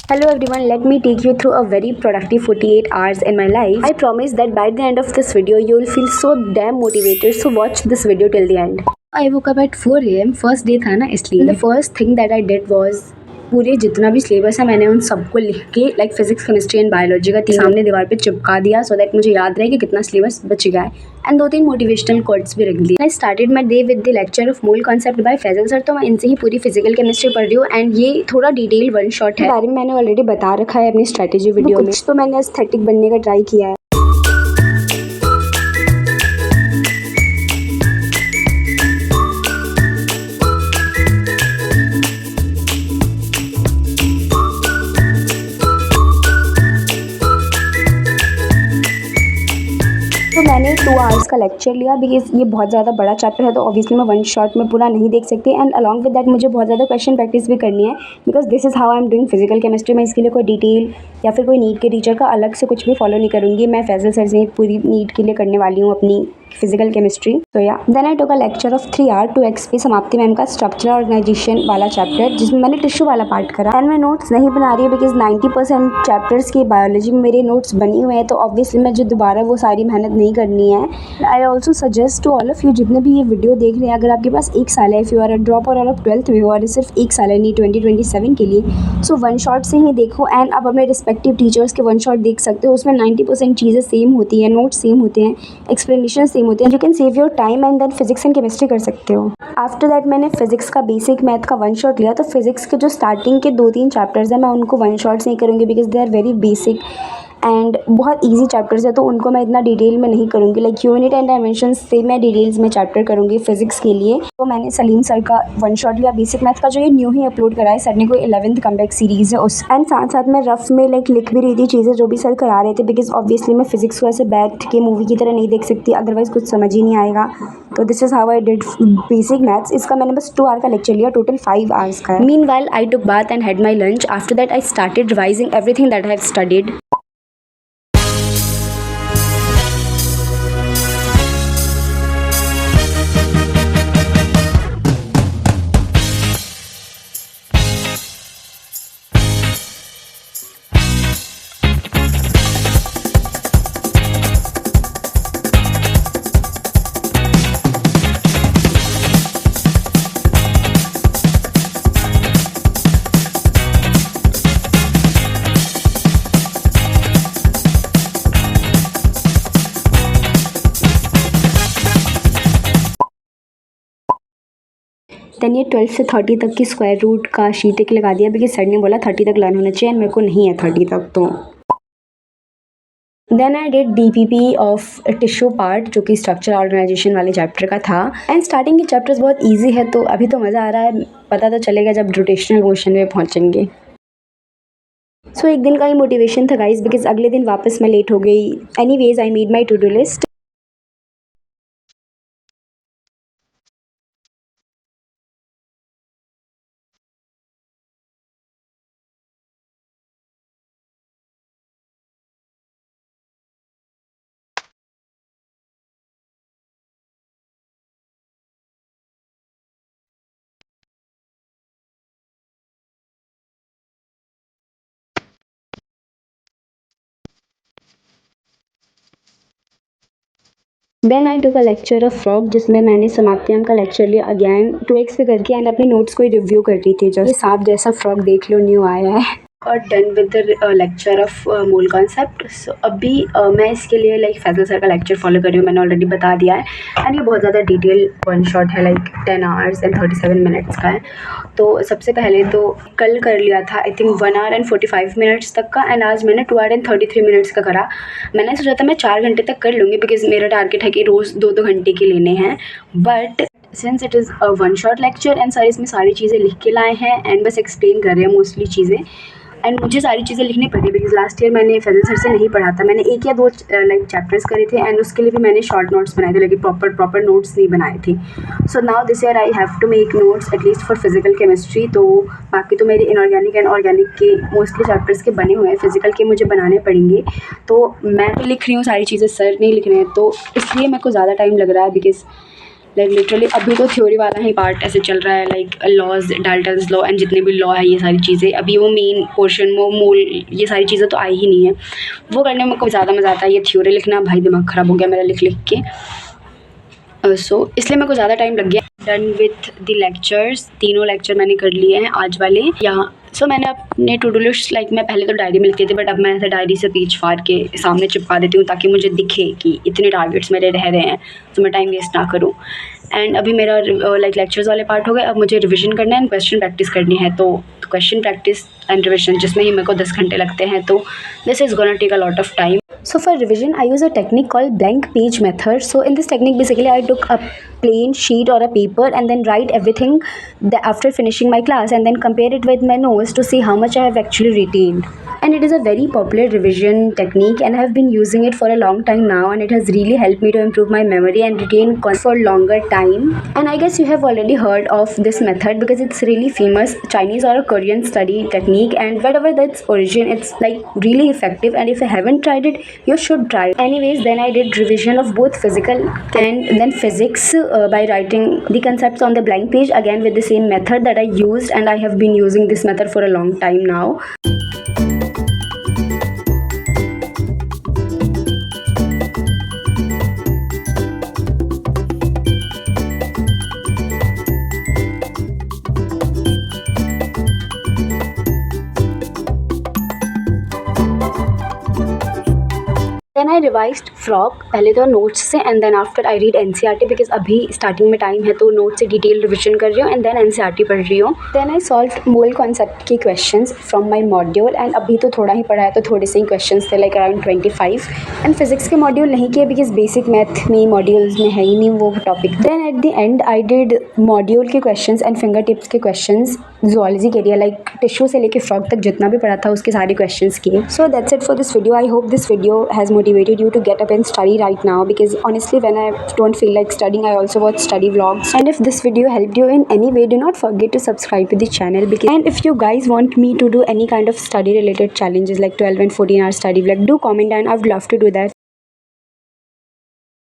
Hello everyone, let me take you through a very productive 48 hours in my life. I promise that by the end of this video, you will feel so damn motivated. So watch this video till the end. I woke up at 4 a.m. First day था ना इसलिए. The first thing that I did was पूरे जितना भी syllabus है मैंने उन सबको लिख के like physics chemistry and biology का सामने दीवार पे चिपका दिया सो दैट मुझे याद रहे कि कितना सिलेबस बच गया है एंड 2-3 मोटिवेशनल कोट्स भी रख दिए. I started my day with the lecture of mole concept by Faisal sir. तो मैं इनसे ही पूरी फिजिकल केमिस्ट्री पढ़ रही हूँ एंड ये थोड़ा डिटेल वन शॉट है. बारे में मैंने ऑलरेडी बता रखा है अपनी स्ट्रेटेजी वीडियो में. तो मैंने एस्थेटिक बनने का ट्राई किया है. तो मैंने 2 आवर्स का लेक्चर लिया बिकॉज ये बहुत ज़्यादा बड़ा चैप्टर है तो ऑब्वियसली मैं वन शॉट में पूरा नहीं देख सकती एंड अलॉन्ग विद दैट मुझे बहुत ज़्यादा क्वेश्चन प्रैक्टिस भी करनी है because this is how I am doing physical chemistry. मैं इसके लिए कोई डिटेल या फिर कोई नीट के टीचर का अलग से कुछ भी फॉलो नहीं करूँगी. मैं फैजल सर से पूरी नीट के लिए करने वाली हूँ अपनी फिजिकल केमिस्ट्री. तो या then I took a lecture of 3 hour टू एक्सपी समाप्ति मैम का स्ट्रक्चर ऑर्गेनाइजेशन वाला चैप्टर जिसमें मैंने टिश्यू वाला पार्ट करा. एंड मैं नोट्स नहीं बना रही है बिकॉज 90% चैप्टर्स की बायोलॉजी में मेरे नोट्स बनी हुए हैं तो ऑब्वियसली मैं जो दोबारा वो सारी मेहनत नहीं करनी है. I also suggest to all of you जितने भी ये वीडियो देख रहे हैं अगर आपके पास 1 साल है if you are a drop और आप 12th में हो और सिर्फ 1 साल है नहीं 2027 के लिए सो वन शॉट से ही देखो एंड आप अपने रिस्पेक्टिव टीचर्स के वन शॉट देख सकते हो. उसमें 90% चीज़ें सेम होती हैं, नोट्स सेम होते हैं, एक्सप्लेनेशन सेम होते हैं. You can save your time and then physics and chemistry कर सकते हो. आफ्टर दैट मैंने फिजिक्स का बेसिक मैथ का वन शॉट लिया. तो फिजिक्स के जो स्टार्टिंग के 2-3 चैप्टर्स हैं मैं उनको वन शॉट से ही करूँगी because they are very basic and बहुत इजी चैप्टर्स है तो उनको मैं इतना डिटेल में नहीं करूँगी. लाइक यूनिट एंड डायमेंशंस से मैं डिटेल्स में चैप्टर करूँगी फिजिक्स के लिए. तो मैंने सलीम सर का वन शॉट लिया बेसिक मैथ का जो ये न्यू ही अपलोड करा है सर ने. कोई 11th कमबैक सीरीज़ है उस एंड साथ साथ मैं रफ में लाइक लिख भी रही थी चीज़ें जो भी सर करा रहे थे बिकॉज ऑब्वियसली मैं फिजिक्स को ऐसे बैठ के मूवी की तरह नहीं देख सकती अदरवाइज़ कुछ समझ ही नहीं आएगा. तो this is how I did basic maths. इसका मैंने बस 2 आवर का लेक्चर लिया, टोटल 5 आवर्स का है. Meanwhile I took bath and had my lunch. After that I started revising everything that I have studied. Then ये 12 से 30 तक की स्क्वायर रूट का शीट एक लगा दिया बिकॉज सर ने बोला 30 तक लर्न होना चाहिए एंड मेरे को नहीं है 30 तक. तो then I did DPP of tissue part जो कि स्ट्रक्चर ऑर्गेनाइजेशन वाले चैप्टर का था. एंड स्टार्टिंग के चैप्टर्स बहुत ईजी है तो अभी तो मज़ा आ रहा है, पता तो चलेगा जब रोटेशनल मोशन में पहुँचेंगे. सो एक दिन का ही मोटिवेशन था गाइज बिकॉज अगले दिन वापस मैं लेट हो गई. Anyways I made my to do list. Then I took a lecture of frog जिसमें मैंने समाप्ति मैम का लेक्चर लिया अगेन 2x पे करके एंड अपने नोट्स को ही रिव्यू कर रही थी. जो ये सांप जैसा फ्रॉग देख लो न्यू आया है. और done with the lecture of mole concept. So अभी मैं इसके लिए लाइक फैजल सर का लेक्चर फॉलो कर रही हूँ. मैंने ऑलरेडी बता दिया है एंड ये बहुत ज़्यादा डिटेल वन शॉट है लाइक 10 आवर्स एंड 37 मिनट्स का है. तो सबसे पहले तो कल कर लिया था I think 1 our and 45 minutes तक का एंड आज मैंने 2 आवर एंड 33 मिनट्स का करा. मैंने सोचा था मैं 4 घंटे तक कर लूँगी बिकॉज मेरा टारगेट है कि रोज़ 2-2 घंटे के लेने हैं. But since it is a one shot lecture and sir इसमें सारी चीज़ें लिख के लाए हैं एंड बस एक्सप्लेन कर रहे हैं मोस्टली चीज़ें एंड मुझे सारी चीज़ें लिखनी पड़ी बिकॉज लास्ट ईयर मैंने फैजल सर से नहीं पढ़ा था. मैंने 1 या 2 लाइक चैप्टर्स करे थे एंड उसके लिए भी मैंने शॉर्ट नोट्स बनाए थे लेकिन प्रॉपर नोट्स नहीं बनाए थे. So now this year I have to make notes at least for physical chemistry. तो बाकी तो मेरे इनऑर्गेनिक एंड ऑर्गेनिक के मोस्टली चैप्टर्स के बने हुए हैं, फिजिकल के मुझे बनाने पड़ेंगे. तो मैं तो लिख रही हूँ सारी चीज़ें, सर नहीं लिख रहे हैं तो इसलिए मेरे को ज़्यादा टाइम लग रहा है बिकॉज लाइक लिटरली अभी तो थ्योरी वाला ही पार्ट ऐसे चल रहा है, like laws, Dalton's law and जितने भी लॉ है ये सारी चीज़ें, अभी वो मेन पोर्शन वो मूल ये सारी चीज़ें तो आई ही नहीं है। वो करने में मेरे को ज़्यादा मज़ा आता है। ये थ्योरी लिखना भाई दिमाग ख़राब हो गया मेरा लिख लिख के। सो इसलिए मेरे को ज़्यादा टाइम लग गया। डन विथ द लेक्चर्स, तीनों लेक्चर मैंने कर लिए हैं आज वाले यहाँ। सो मैंने अपने टू डू लिस्ट लाइक मैं पहले तो डायरी में लिखती थी, बट अब मैं ऐसे डायरी से पेज फाड़ के सामने चिपका देती हूँ ताकि मुझे दिखे कि इतने टारगेट्स मेरे रह रहे हैं, तो मैं टाइम वेस्ट ना करूँ। एंड अभी मेरा लाइक लेक्चर्स वाले पार्ट हो गए, अब मुझे रिविजन करना है एंड क्वेश्चन प्रैक्टिस करनी है। तो क्वेश्चन प्रैक्टिस एंड रिविजन जिसमें ही मेरे को 10 घंटे लगते हैं, तो this is gonna take a lot of time. So for revision, I use a technique called blank page method. So in this technique, basically I took a plain sheet or a paper and then write everything after finishing my class and then compare it with my notes to see how much I have actually retained. And it is a very popular revision technique and I have been using it for a long time now, and it has really helped me to improve my memory and retain concepts for longer time. And I guess you have already heard of this method because it's really famous Chinese or a Korean study technique, and whatever that's origin, it's like really effective, and if you haven't tried it, you should try it. Anyways, then I did revision of both physical and then physics by writing the concepts on the blank page again with the same method that I used, and I have been using this method for a long time now. Then I revised frog पहले तो notes से, and then after I read NCERT because अभी starting में time है तो notes से detail revision कर रही हूँ एंड देन NCERT पढ़ रही हूँ. Then I solve mole concept के questions from my module, and अभी तो थोड़ा ही पढ़ा है तो थोड़े से ही क्वेश्चंस थे लाइक अराउंड 25. एंड फिजिक्स के मॉड्यूल नहीं किए बिकॉज बेसिक मैथ में मॉड्यूल्स में है ही नहीं वो topic. Then at the end I did module के क्वेश्चंस एंड फिंगर टिप्स के क्वेश्चंस जूलॉजी के लिए, लाइक टिश्यू से लेके फ्रॉग तक जितना भी पढ़ा था उसके सारे क्वेश्चंस किए. So that's it for this video. I hope this video has motivated you to get up and study right now, because honestly when I don't feel like studying, I also watch study vlogs. And if this video helped you in any way, do not forget to subscribe to the channel. And if you guys want me to do any kind of study related challenges like 12 and 14 hour study vlog, do comment and I would love to do that.